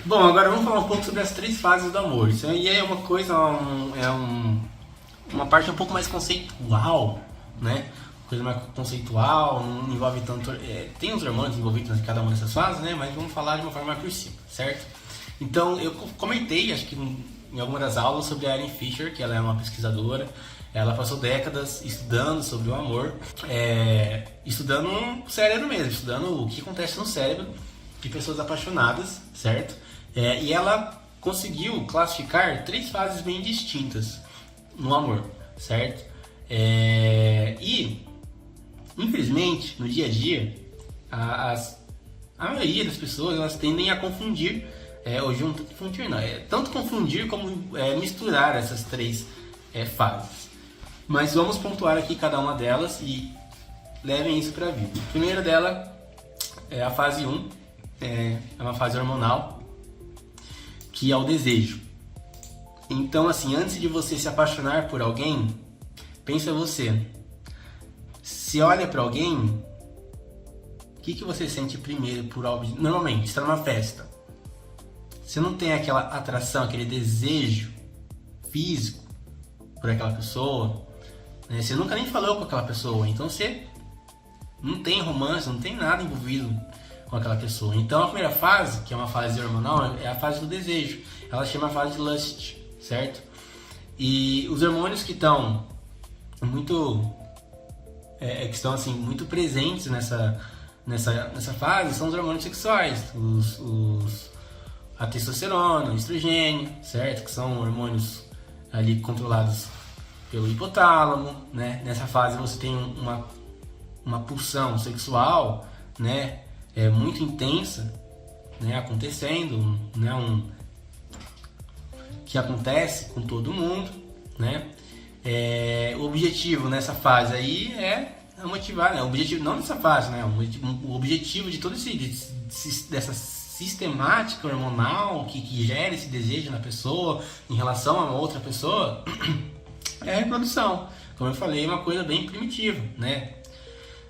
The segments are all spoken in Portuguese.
Bom, agora vamos falar um pouco sobre as três fases do amor. Isso aí é uma coisa, uma parte um pouco mais conceitual, né? Coisa mais conceitual, não envolve tanto. Tem os hormônios envolvidos em cada uma dessas fases, né? Mas vamos falar de uma forma mais por cima, certo? Então, eu comentei, acho que em alguma das aulas, sobre a Erin Fisher, que ela é uma pesquisadora. Ela passou décadas estudando sobre o amor, estudando o cérebro mesmo, estudando o que acontece no cérebro de pessoas apaixonadas, certo? E ela conseguiu classificar três fases bem distintas no amor, certo? E, infelizmente, no dia a dia, a maioria das pessoas elas tendem a confundir, hoje não confundir não, tanto confundir como misturar essas três fases. Mas vamos pontuar aqui cada uma delas e levem isso para a vida. A primeira dela é a fase 1, é uma fase hormonal, que é o desejo. Então, assim, antes de você se apaixonar por alguém, pensa você. Se olha para alguém, o que você sente primeiro por algo? Normalmente, está numa festa. Você não tem aquela atração, aquele desejo físico por aquela pessoa. Você nunca nem falou com aquela pessoa, então você não tem romance, não tem nada envolvido com aquela pessoa. Então a primeira fase, que é uma fase hormonal, é a fase do desejo. Ela chama a fase de lust, certo? E os hormônios que estão muito, que estão assim muito presentes nessa fase são os hormônios sexuais, a testosterona, o estrogênio, certo? Que são hormônios ali controlados pelo hipotálamo, né? Nessa fase você tem uma pulsão sexual, né? Muito intensa, né? Acontecendo, né? Que acontece com todo mundo, né? O objetivo nessa fase aí é motivar, né? O objetivo não nessa fase, né? O objetivo de todo dessa sistemática hormonal que gera esse desejo na pessoa em relação a uma outra pessoa é a reprodução. Como eu falei, é uma coisa bem primitiva, né?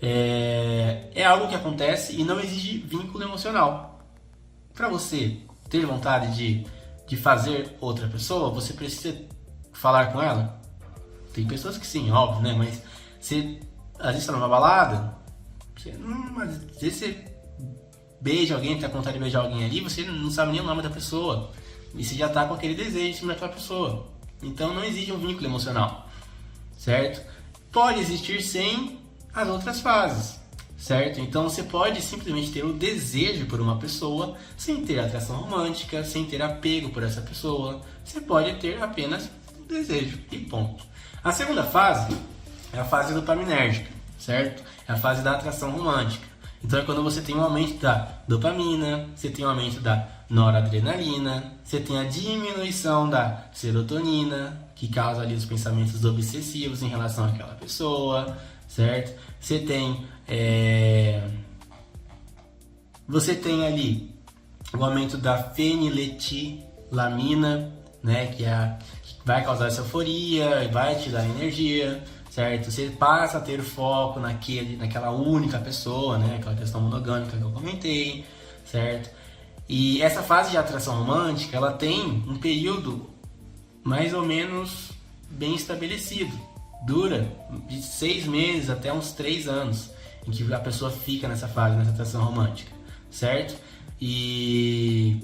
É algo que acontece e não exige vínculo emocional. Para você ter vontade de fazer outra pessoa, você precisa falar com ela? Tem pessoas que sim, óbvio, né? Mas você às vezes está numa balada, às vezes você beija alguém, tem a vontade de beijar alguém ali, você não sabe nem o nome da pessoa e você já está com aquele desejo em cima daquela pessoa. Então não exige um vínculo emocional, certo? Pode existir sem as outras fases, certo? Então você pode simplesmente ter o desejo por uma pessoa sem ter atração romântica, sem ter apego por essa pessoa. Você pode ter apenas o desejo e ponto. A segunda fase é a fase dopaminérgica, certo? É a fase da atração romântica. Então é quando você tem um aumento da dopamina, você tem um aumento da noradrenalina, você tem a diminuição da serotonina, que causa ali os pensamentos obsessivos em relação àquela pessoa, certo? Você tem ali o aumento da feniletilamina, né? Que vai causar essa euforia, vai te dar energia, certo? Você passa a ter foco naquela única pessoa, né? Aquela questão monogâmica que eu comentei, certo? E essa fase de atração romântica, ela tem um período mais ou menos bem estabelecido. Dura de 6 meses até uns 3 anos em que a pessoa fica nessa fase, nessa atração romântica, certo? E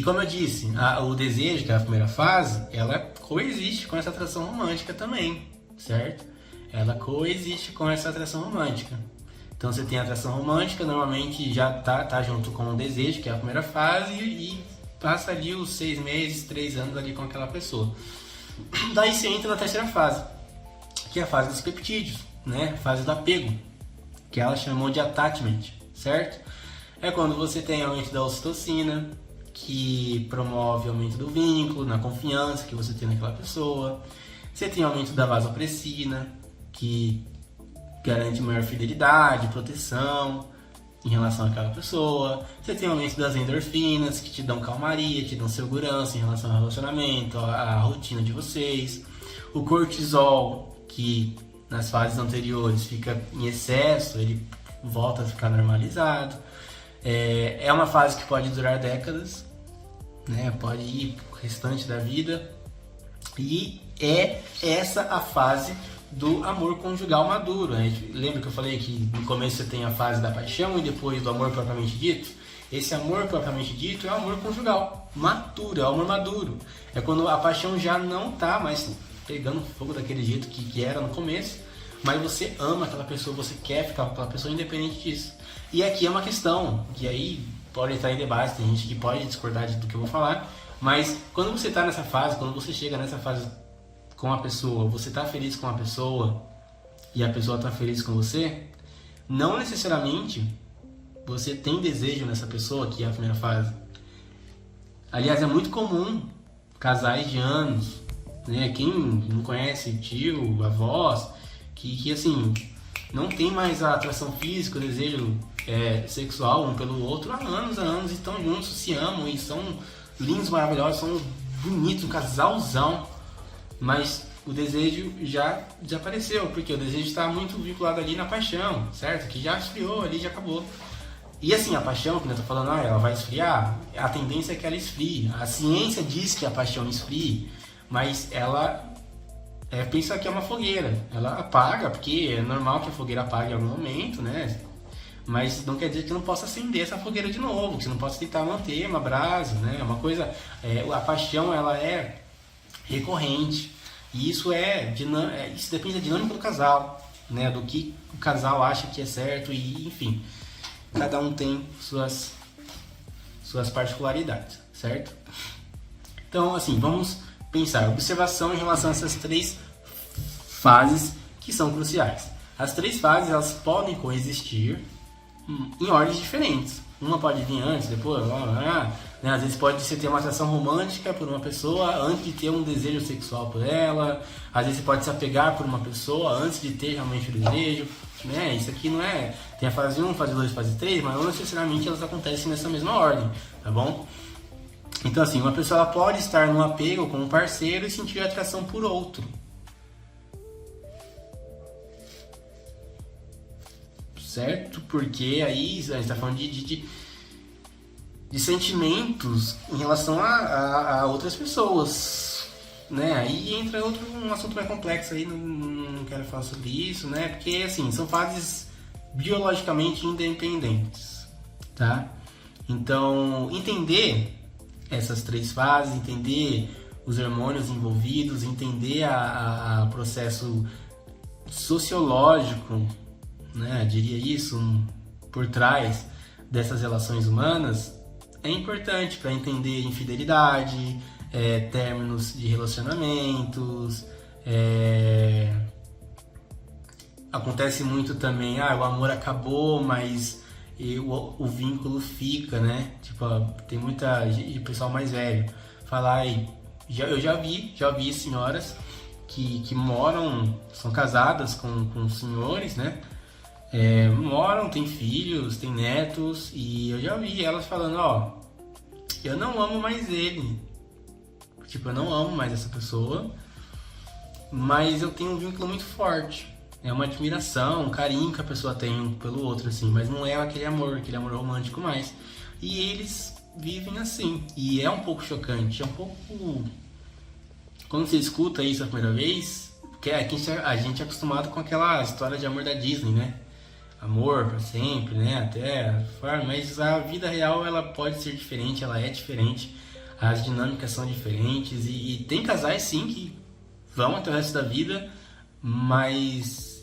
como eu disse, o desejo, que é a primeira fase, ela coexiste com essa atração romântica também, certo? Ela coexiste com essa atração romântica. Então você tem a atração romântica, normalmente já tá junto com o desejo, que é a primeira fase, e passa ali os 6 meses, 3 anos ali com aquela pessoa. Daí você entra na terceira fase, que é a fase dos peptídeos, né? A fase do apego, que ela chamou de attachment, certo? É quando você tem aumento da ocitocina, que promove o aumento do vínculo, na confiança que você tem naquela pessoa. Você tem aumento da vasopressina, que garante maior fidelidade, proteção em relação àquela pessoa. Você tem aumento das endorfinas, que te dão calmaria, te dão segurança em relação ao relacionamento, à rotina de vocês. O cortisol, que nas fases anteriores fica em excesso, ele volta a ficar normalizado. É uma fase que pode durar décadas, né? Pode ir pro restante da vida. E é essa a fase do amor conjugal maduro. Lembra que eu falei que no começo você tem a fase da paixão e depois do amor propriamente dito? Esse amor propriamente dito é o amor conjugal maduro, é o amor maduro. É quando a paixão já não tá mais pegando fogo daquele jeito que era no começo, mas você ama aquela pessoa, você quer ficar com aquela pessoa independente disso. E aqui é uma questão que aí pode estar em debate, tem gente que pode discordar do que eu vou falar, mas quando você está nessa fase, quando você chega nessa fase com a pessoa, você está feliz com a pessoa e a pessoa está feliz com você, não necessariamente você tem desejo nessa pessoa, que é a primeira fase. Aliás, é muito comum casais de anos, né? Quem não conhece tio, avós, que assim, não tem mais a atração física, o desejo sexual um pelo outro há anos, e estão juntos, se amam e são lindos, maravilhosos, são bonitos, um casalzão, mas o desejo já desapareceu, porque o desejo está muito vinculado ali na paixão, certo? Que já esfriou ali, já acabou. E assim, a paixão, que eu tô falando, ela vai esfriar, a tendência é que ela esfrie. A ciência diz que a paixão esfrie, mas ela pensa que é uma fogueira. Ela apaga, porque é normal que a fogueira apague em algum momento, né? Mas não quer dizer que não possa acender essa fogueira de novo, que você não possa tentar manter uma brasa, né? É uma coisa, a paixão, ela é recorrente. E isso isso depende da dinâmica do casal, né? Do que o casal acha que é certo e, enfim, cada um tem suas particularidades, certo? Então, assim, vamos pensar, observação em relação a essas 3 fases que são cruciais. As 3 fases, elas podem coexistir em ordens diferentes. Uma pode vir antes, depois, né? Às vezes pode você ter uma atração romântica por uma pessoa antes de ter um desejo sexual por ela. Às vezes você pode se apegar por uma pessoa antes de ter realmente o desejo, né? Isso aqui não é... Tem a fase 1, fase 2, fase 3, mas não necessariamente elas acontecem nessa mesma ordem, tá bom? Então assim, uma pessoa ela pode estar num apego com um parceiro e sentir atração por outro. Certo? Porque aí a gente está falando de sentimentos em relação a outras pessoas, né? Aí entra um assunto mais complexo aí, não quero falar sobre isso, né? Porque assim, são fases biologicamente independentes, tá? Então, entender essas 3 fases, entender os hormônios envolvidos, entender o processo sociológico, né, diria isso, por trás dessas relações humanas, é importante para entender infidelidade, términos de relacionamentos, acontece muito também, o amor acabou, mas o vínculo fica, né? Tipo, tem muita pessoal mais velho falar aí, eu já vi senhoras que moram, são casadas com senhores, né? Moram, tem filhos, tem netos, e eu já vi elas falando, eu não amo mais ele, tipo, eu não amo mais essa pessoa, mas eu tenho um vínculo muito forte, é uma admiração, um carinho que a pessoa tem um pelo outro, assim, mas não é aquele amor romântico mais, e eles vivem assim, e é um pouco chocante, é um pouco, quando você escuta isso a primeira vez, porque a gente é acostumado com aquela história de amor da Disney, né? Amor para sempre, né? Até, mas a vida real ela pode ser diferente, ela é diferente, as dinâmicas são diferentes e tem casais sim que vão até o resto da vida, mas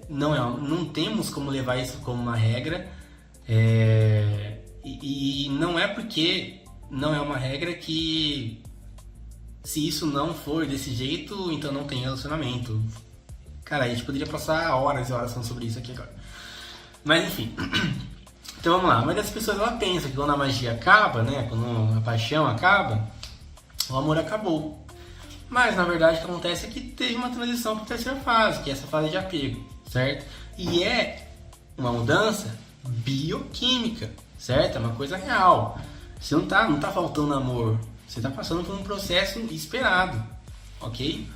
não temos como levar isso como uma regra, e não é porque não é uma regra que se isso não for desse jeito, então não tem relacionamento. Cara, a gente poderia passar horas e horas falando sobre isso aqui agora. Mas enfim, então vamos lá. Mas as pessoas ela pensam que quando a magia acaba, né, quando a paixão acaba, o amor acabou. Mas na verdade o que acontece é que teve uma transição para a terceira fase, que é essa fase de apego, certo? E é uma mudança bioquímica, certo? É uma coisa real. Você não tá faltando amor, você está passando por um processo esperado, ok?